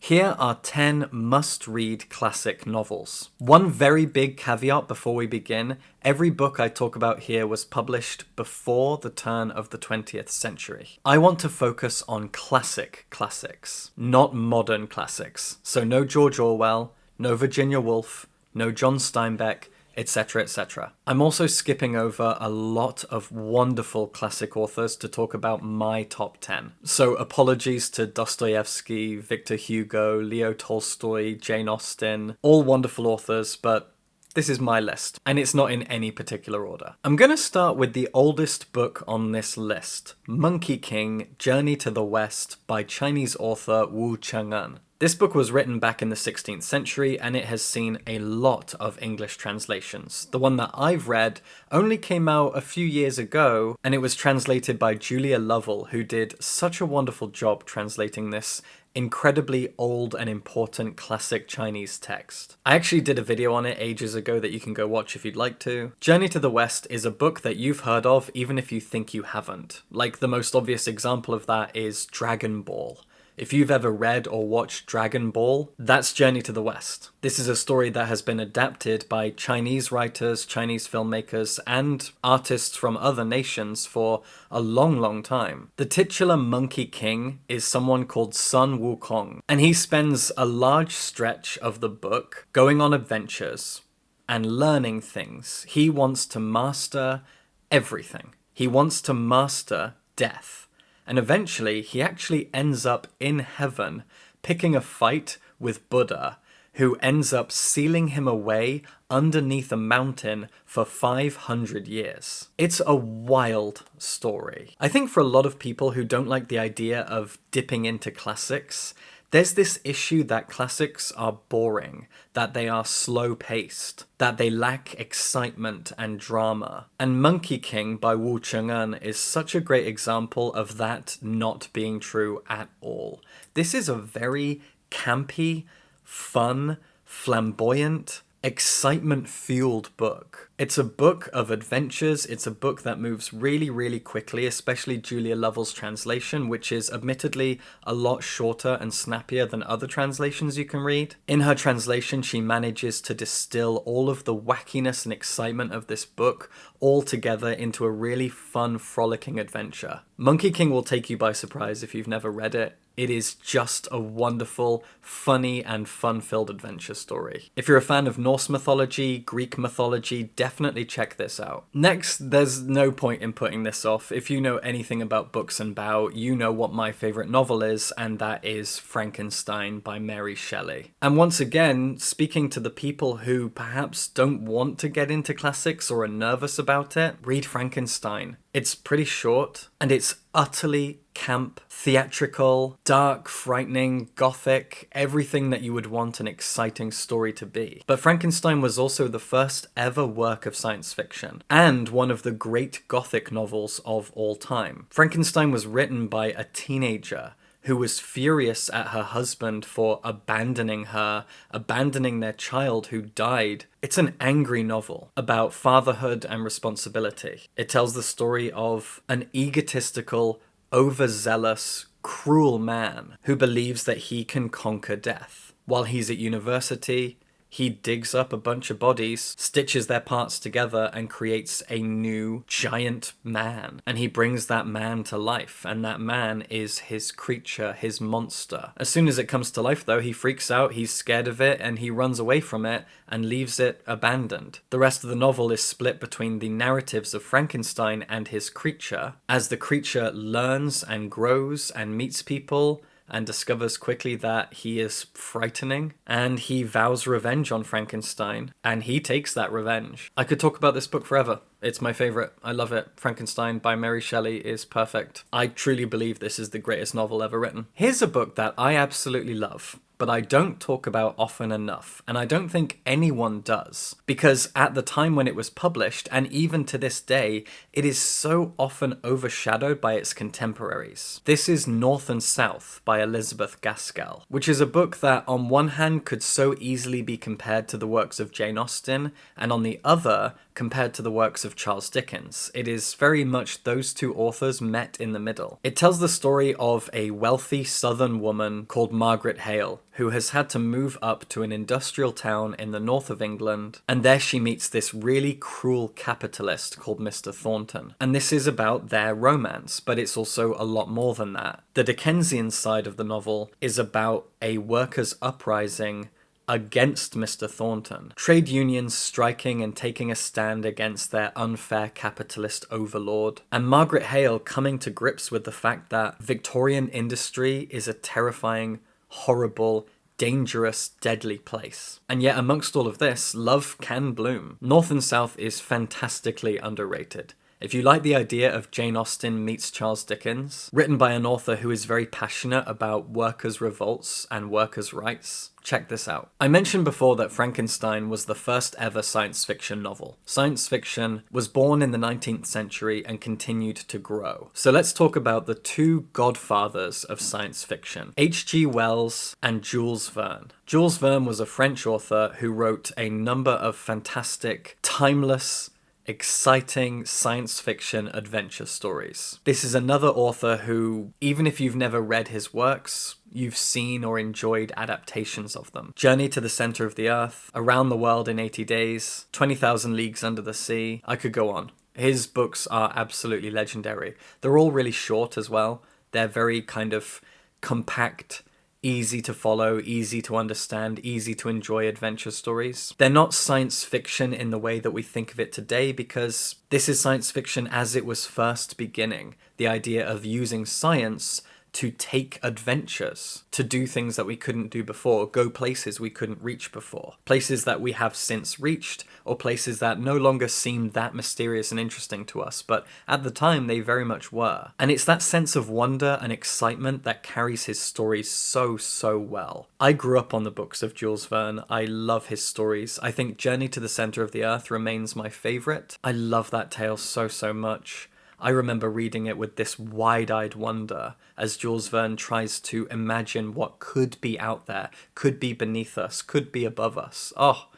Here are 10 must-read classic novels. One very big caveat before we begin: every book I talk about here was published before the turn of the 20th century. I want to focus on classics, not modern classics. So no George Orwell, no Virginia Woolf, no John Steinbeck, etc., etc. I'm also skipping over a lot of wonderful classic authors to talk about my top 10. So apologies to Dostoevsky, Victor Hugo, Leo Tolstoy, Jane Austen, all wonderful authors, but this is my list, and it's not in any particular order. I'm going to start with the oldest book on this list, Monkey King: Journey to the West by Chinese author Wu Cheng'en. This book was written back in the 16th century, and it has seen a lot of English translations. The one that I've read only came out a few years ago, and it was translated by Julia Lovell, who did such a wonderful job translating this incredibly old and important classic Chinese text. I actually did a video on it ages ago that you can go watch if you'd like to. Journey to the West is a book that you've heard of even if you think you haven't. Like, the most obvious example of that is Dragon Ball. If you've ever read or watched Dragon Ball, that's Journey to the West. This is a story that has been adapted by Chinese writers, Chinese filmmakers, and artists from other nations for a long time. The titular Monkey King is someone called Sun Wukong, and he spends a large stretch of the book going on adventures and learning things. He wants to master everything. He wants to master death. And eventually, he actually ends up in heaven, picking a fight with Buddha, who ends up sealing him away underneath a mountain for 500 years. It's a wild story. I think for a lot of people who don't like the idea of dipping into classics, there's this issue that classics are boring, that they are slow-paced, that they lack excitement and drama. And Monkey King by Wu Cheng'en is such a great example of that not being true at all. This is a very campy, fun, flamboyant, excitement-fueled book. It's a book of adventures. It's a book that moves really quickly, especially Julia Lovell's translation, which is admittedly a lot shorter and snappier than other translations you can read. In her translation, she manages to distill all of the wackiness and excitement of this book all together into a really fun, frolicking adventure. Monkey King will take you by surprise if you've never read it. It is just a wonderful, funny, and fun-filled adventure story. If you're a fan of Norse mythology, Greek mythology, definitely check this out. Next, there's no point in putting this off. If you know anything about books and Bao, you know what my favorite novel is, and that is Frankenstein by Mary Shelley. And once again, speaking to the people who perhaps don't want to get into classics or are nervous about it, read Frankenstein. It's pretty short, and it's utterly camp, theatrical, dark, frightening, gothic, everything that you would want an exciting story to be. But Frankenstein was also the first ever work of science fiction, and one of the great gothic novels of all time. Frankenstein was written by a teenager who was furious at her husband for abandoning her, abandoning their child who died. It's an angry novel about fatherhood and responsibility. It tells the story of an egotistical, overzealous, cruel man who believes that he can conquer death. While he's at university, he digs up a bunch of bodies, stitches their parts together, and creates a new giant man. And he brings that man to life, and that man is his creature, his monster. As soon as it comes to life, though, he freaks out, he's scared of it, and he runs away from it and leaves it abandoned. The rest of the novel is split between the narratives of Frankenstein and his creature, as the creature learns and grows and meets people, and discovers quickly that he is frightening, and he vows revenge on Frankenstein, and he takes that revenge. I could talk about this book forever. It's my favorite. I love it. Frankenstein by Mary Shelley is perfect. I truly believe this is the greatest novel ever written. Here's a book that I absolutely love, but I don't talk about often enough, and I don't think anyone does, because at the time when it was published, and even to this day, it is so often overshadowed by its contemporaries. This is North and South by Elizabeth Gaskell, which is a book that on one hand could so easily be compared to the works of Jane Austen, and on the other, compared to the works of Charles Dickens. It is very much those two authors met in the middle. It tells the story of a wealthy southern woman called Margaret Hale, who has had to move up to an industrial town in the north of England, and there she meets this really cruel capitalist called Mr. Thornton. And this is about their romance, but it's also a lot more than that. The Dickensian side of the novel is about a workers' uprising against Mr. Thornton. Trade unions striking and taking a stand against their unfair capitalist overlord. And Margaret Hale coming to grips with the fact that Victorian industry is a terrifying, horrible, dangerous, deadly place. And yet amongst all of this, love can bloom. North and South is fantastically underrated. If you like the idea of Jane Austen meets Charles Dickens, written by an author who is very passionate about workers' revolts and workers' rights, check this out. I mentioned before that Frankenstein was the first ever science fiction novel. Science fiction was born in the 19th century and continued to grow. So let's talk about the two godfathers of science fiction, H.G. Wells and Jules Verne. Jules Verne was a French author who wrote a number of fantastic, timeless, exciting science fiction adventure stories. This is another author who, even if you've never read his works, you've seen or enjoyed adaptations of them. Journey to the Center of the Earth, Around the World in 80 Days, 20,000 Leagues Under the Sea. I could go on. His books are absolutely legendary. They're all really short as well. They're very kind of compact, easy to follow, easy to understand, easy to enjoy adventure stories. They're not science fiction in the way that we think of it today, because this is science fiction as it was first beginning. The idea of using science to take adventures, to do things that we couldn't do before, go places we couldn't reach before, places that we have since reached, or places that no longer seem that mysterious and interesting to us, but at the time they very much were. And it's that sense of wonder and excitement that carries his stories so well. I grew up on the books of Jules Verne. I love his stories. I think Journey to the Center of the Earth remains my favorite. I love that tale so much. I remember reading it with this wide-eyed wonder as Jules Verne tries to imagine what could be out there, could be beneath us, could be above us. Oh,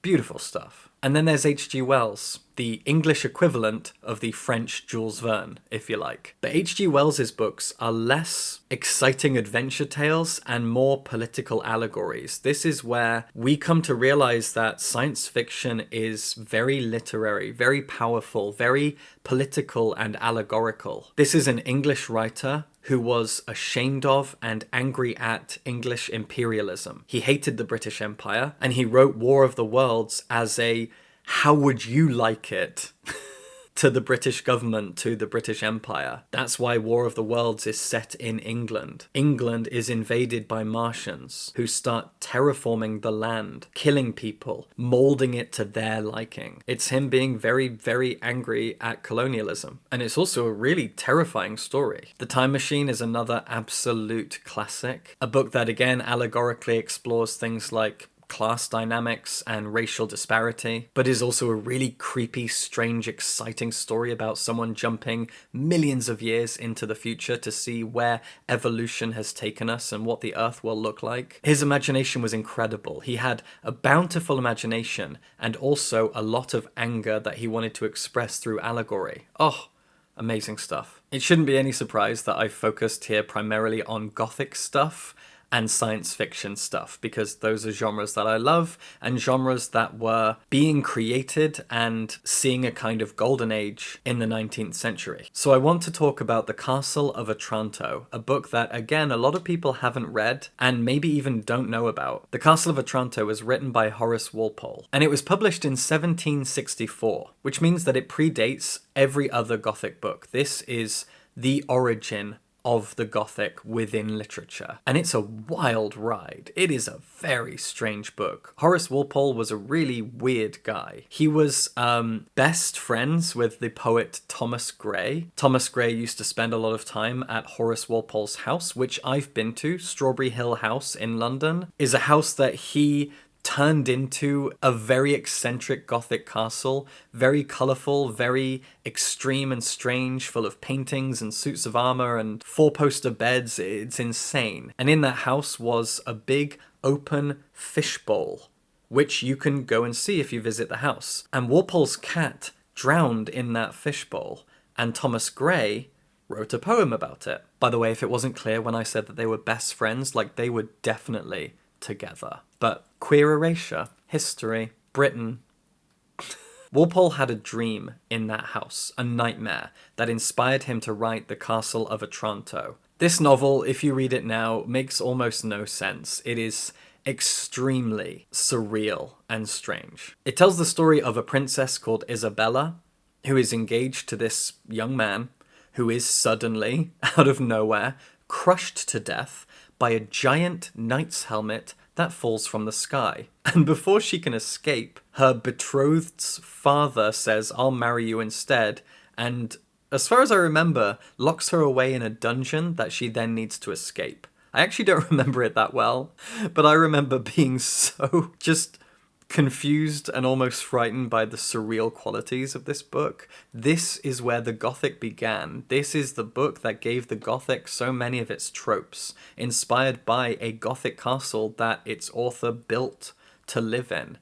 beautiful stuff. And then there's H.G. Wells, the English equivalent of the French Jules Verne, if you like. But H.G. Wells's books are less exciting adventure tales and more political allegories. This is where we come to realize that science fiction is very literary, very powerful, very political and allegorical. This is an English writer who was ashamed of and angry at English imperialism. He hated the British Empire, and he wrote War of the Worlds as a "how would you like it?" to the British government, to the British Empire. That's why War of the Worlds is set in England. England is invaded by Martians who start terraforming the land, killing people, molding it to their liking. It's him being very angry at colonialism. And it's also a really terrifying story. The Time Machine is another absolute classic. A book that again allegorically explores things like class dynamics and racial disparity, but is also a really creepy, strange, exciting story about someone jumping millions of years into the future to see where evolution has taken us and what the Earth will look like. His imagination was incredible. He had a bountiful imagination and also a lot of anger that he wanted to express through allegory. Oh, amazing stuff. It shouldn't be any surprise that I've focused here primarily on Gothic stuff and science fiction stuff, because those are genres that I love and genres that were being created and seeing a kind of golden age in the 19th century. So I want to talk about The Castle of Otranto, a book that, again, a lot of people haven't read and maybe even don't know about. The Castle of Otranto was written by Horace Walpole, and it was published in 1764, which means that it predates every other Gothic book. This is the origin of the Gothic within literature. And it's a wild ride. It is a very strange book. Horace Walpole was a really weird guy. He was best friends with the poet Thomas Gray. Thomas Gray used to spend a lot of time at Horace Walpole's house, which I've been to. Strawberry Hill House in London is a house that he turned into a very eccentric Gothic castle, very colourful, very extreme and strange, full of paintings and suits of armour and four-poster beds. It's insane. And in that house was a big open fishbowl, which you can go and see if you visit the house. And Walpole's cat drowned in that fishbowl, and Thomas Gray wrote a poem about it. By the way, if it wasn't clear when I said that they were best friends, like they were definitely together. But queer erasure, history, Britain. Walpole had a dream in that house, a nightmare, that inspired him to write The Castle of Otranto. This novel, if you read it now, makes almost no sense. It is extremely surreal and strange. It tells the story of a princess called Isabella, who is engaged to this young man, who is suddenly, out of nowhere, crushed to death by a giant knight's helmet that falls from the sky. And before she can escape, her betrothed's father says, "I'll marry you instead," and as far as I remember, locks her away in a dungeon that she then needs to escape. I actually don't remember it that well, but I remember being so just confused and almost frightened by the surreal qualities of this book. This is where the Gothic began. This is the book that gave the Gothic so many of its tropes, inspired by a Gothic castle that its author built to live in.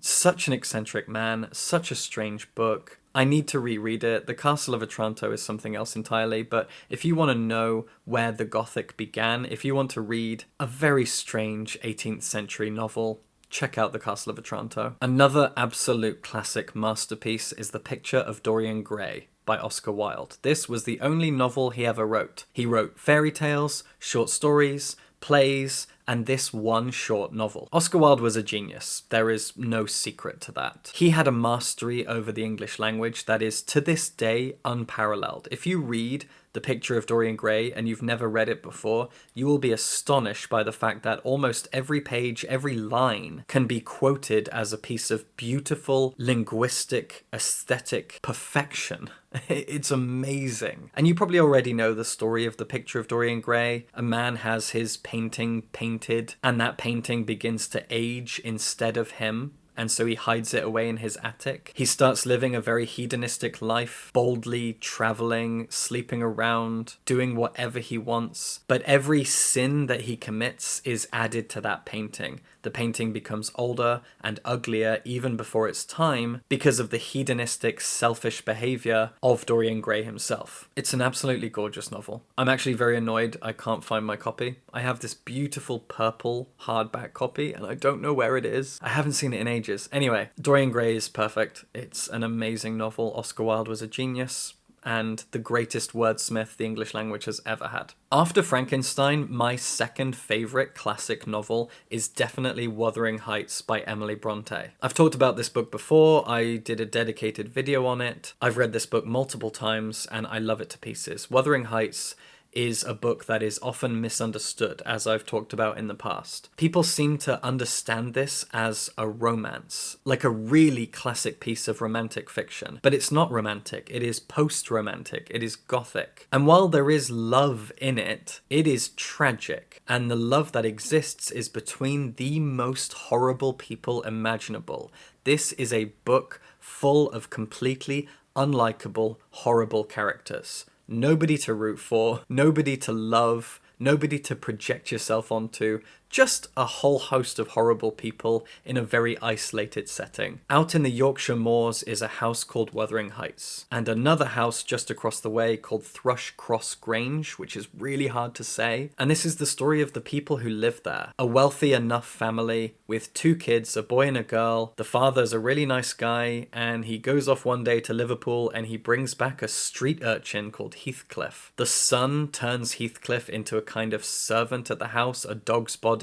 Such an eccentric man, such a strange book. I need to reread it. The Castle of Otranto is something else entirely, but if you want to know where the Gothic began, if you want to read a very strange 18th century novel, check out The Castle of Otranto. Another absolute classic masterpiece is The Picture of Dorian Gray by Oscar Wilde. This was the only novel he ever wrote. He wrote fairy tales, short stories, plays, and this one short novel. Oscar Wilde was a genius. There is no secret to that. He had a mastery over the English language that is, to this day, unparalleled. If you read The Picture of Dorian Gray and you've never read it before, you will be astonished by the fact that almost every page, every line can be quoted as a piece of beautiful linguistic, aesthetic perfection. It's amazing. And you probably already know the story of The Picture of Dorian Gray. A man has his painting painted, and that painting begins to age instead of him. And so he hides it away in his attic. He starts living a very hedonistic life, boldly traveling, sleeping around, doing whatever he wants. But every sin that he commits is added to that painting. The painting becomes older and uglier even before its time because of the hedonistic, selfish behavior of Dorian Gray himself. It's an absolutely gorgeous novel. I'm actually very annoyed I can't find my copy. I have this beautiful purple hardback copy and I don't know where it is. I haven't seen it in ages. Anyway, Dorian Gray is perfect. It's an amazing novel. Oscar Wilde was a genius and the greatest wordsmith the English language has ever had. After Frankenstein, my second favourite classic novel is definitely Wuthering Heights by Emily Bronte. I've talked about this book before, I did a dedicated video on it. I've read this book multiple times and I love it to pieces. Wuthering Heights is a book that is often misunderstood, as I've talked about in the past. People seem to understand this as a romance, like a really classic piece of romantic fiction. But it's not romantic, it is post-romantic, it is gothic. And while there is love in it, it is tragic. And the love that exists is between the most horrible people imaginable. This is a book full of completely unlikable, horrible characters. Nobody to root for, nobody to love, nobody to project yourself onto, just a whole host of horrible people in a very isolated setting. Out in the Yorkshire moors is a house called Wuthering Heights, and another house just across the way called Thrushcross Grange, which is really hard to say. And this is the story of the people who live there. A wealthy enough family with 2 kids, a boy and a girl. The father's a really nice guy, and he goes off one day to Liverpool and he brings back a street urchin called Heathcliff. The son turns Heathcliff into a kind of servant at the house, a dog's body,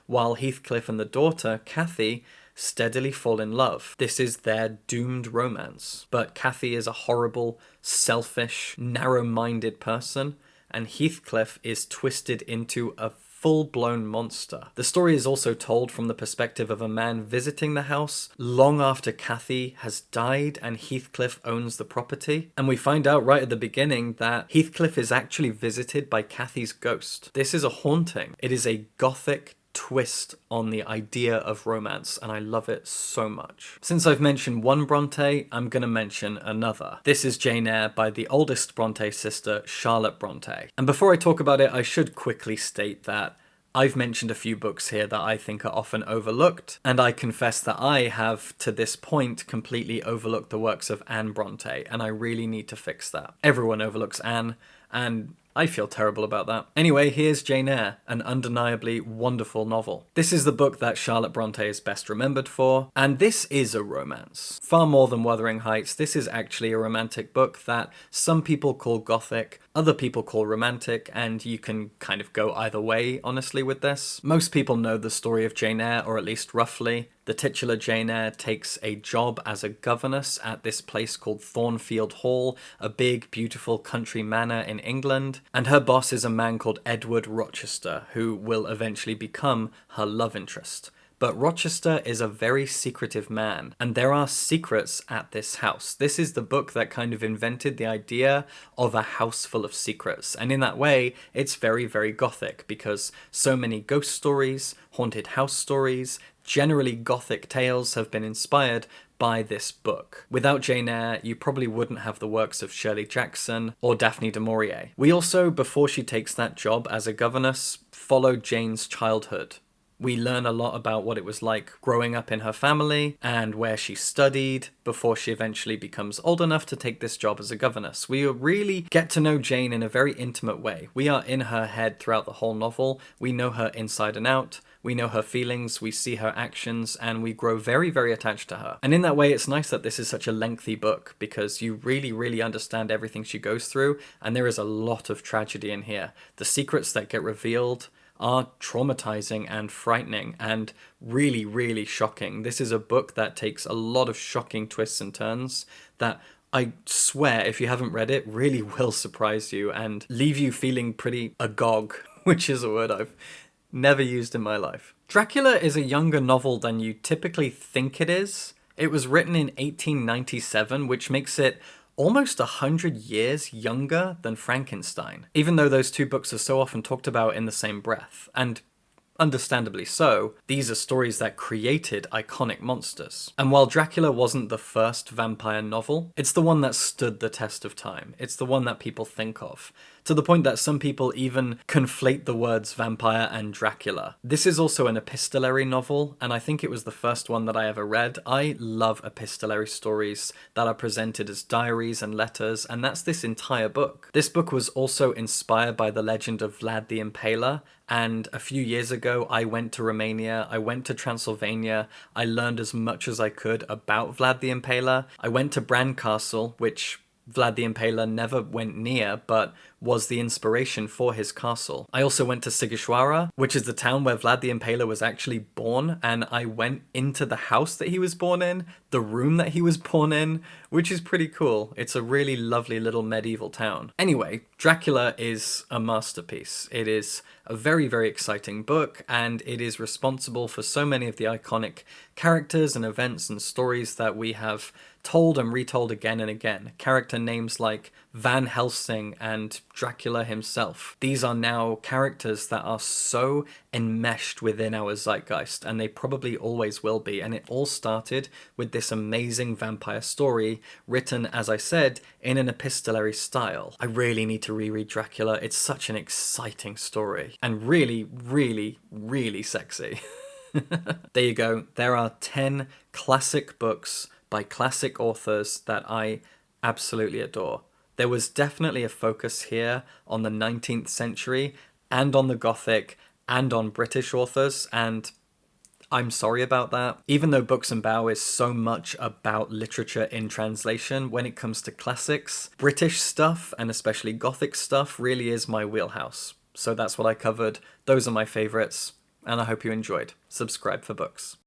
while Heathcliff and the daughter, Cathy, steadily fall in love. This is their doomed romance. But Cathy is a horrible, selfish, narrow-minded person, and Heathcliff is twisted into a full-blown monster. The story is also told from the perspective of a man visiting the house long after Cathy has died and Heathcliff owns the property. And we find out right at the beginning that Heathcliff is actually visited by Cathy's ghost. This is a haunting. It is a gothic twist on the idea of romance, and I love it so much. Since I've mentioned one Bronte, I'm gonna mention another. This is Jane Eyre by the oldest Bronte sister, Charlotte Bronte. And before I talk about it, I should quickly state that I've mentioned a few books here that I think are often overlooked, and I confess that I have, to this point, completely overlooked the works of Anne Bronte, and I really need to fix that. Everyone overlooks Anne, and I feel terrible about that. Anyway, here's Jane Eyre, an undeniably wonderful novel. This is the book that Charlotte Bronte is best remembered for, and this is a romance. Far more than Wuthering Heights, this is actually a romantic book that some people call gothic, other people call romantic, and you can kind of go either way, honestly, with this. Most people know the story of Jane Eyre, or at least roughly. The titular Jane Eyre takes a job as a governess at this place called Thornfield Hall, a big, beautiful country manor in England, and her boss is a man called Edward Rochester, who will eventually become her love interest. But Rochester is a very secretive man, and there are secrets at this house. This is the book that kind of invented the idea of a house full of secrets, and in that way, it's very, very gothic, because so many ghost stories, haunted house stories, generally gothic tales have been inspired by this book. Without Jane Eyre, you probably wouldn't have the works of Shirley Jackson or Daphne du Maurier. We also, before she takes that job as a governess, follow Jane's childhood. We learn a lot about what it was like growing up in her family and where she studied before she eventually becomes old enough to take this job as a governess. We really get to know Jane in a very intimate way. We are in her head throughout the whole novel. We know her inside and out. We know her feelings, we see her actions, and we grow very, very attached to her. And in that way, it's nice that this is such a lengthy book, because you really, really understand everything she goes through, and there is a lot of tragedy in here. The secrets that get revealed are traumatizing and frightening and really, really shocking. This is a book that takes a lot of shocking twists and turns that I swear, if you haven't read it, really will surprise you and leave you feeling pretty agog, which is a word I've never used in my life. Dracula is a younger novel than you typically think it is. It was written in 1897, which makes it almost 100 years younger than Frankenstein, even though those two books are so often talked about in the same breath. And understandably so, these are stories that created iconic monsters. And while Dracula wasn't the first vampire novel, it's the one that stood the test of time. It's the one that people think of, to the point that some people even conflate the words vampire and Dracula. This is also an epistolary novel, and I think it was the first one that I ever read. I love epistolary stories that are presented as diaries and letters, and that's this entire book. This book was also inspired by the legend of Vlad the Impaler, and a few years ago I went to Romania, I went to Transylvania, I learned as much as I could about Vlad the Impaler. I went to Bran Castle, which Vlad the Impaler never went near, but was the inspiration for his castle. I also went to Sigishwara, which is the town where Vlad the Impaler was actually born, and I went into the house that he was born in, the room that he was born in, which is pretty cool. It's a really lovely little medieval town. Anyway, Dracula is a masterpiece. It is a very, very exciting book, and it is responsible for so many of the iconic characters and events and stories that we have told and retold again and again. Character names like Van Helsing and Dracula himself. These are now characters that are so enmeshed within our zeitgeist, and they probably always will be. And it all started with this amazing vampire story written, as I said, in an epistolary style. I really need to reread Dracula. It's such an exciting story and really, really, really sexy. There you go. There are 10 classic books by classic authors that I absolutely adore. There was definitely a focus here on the 19th century and on the Gothic and on British authors, and I'm sorry about that. Even though Books and Bow is so much about literature in translation, when it comes to classics, British stuff, and especially Gothic stuff, really is my wheelhouse. So that's what I covered. Those are my favourites, and I hope you enjoyed. Subscribe for books.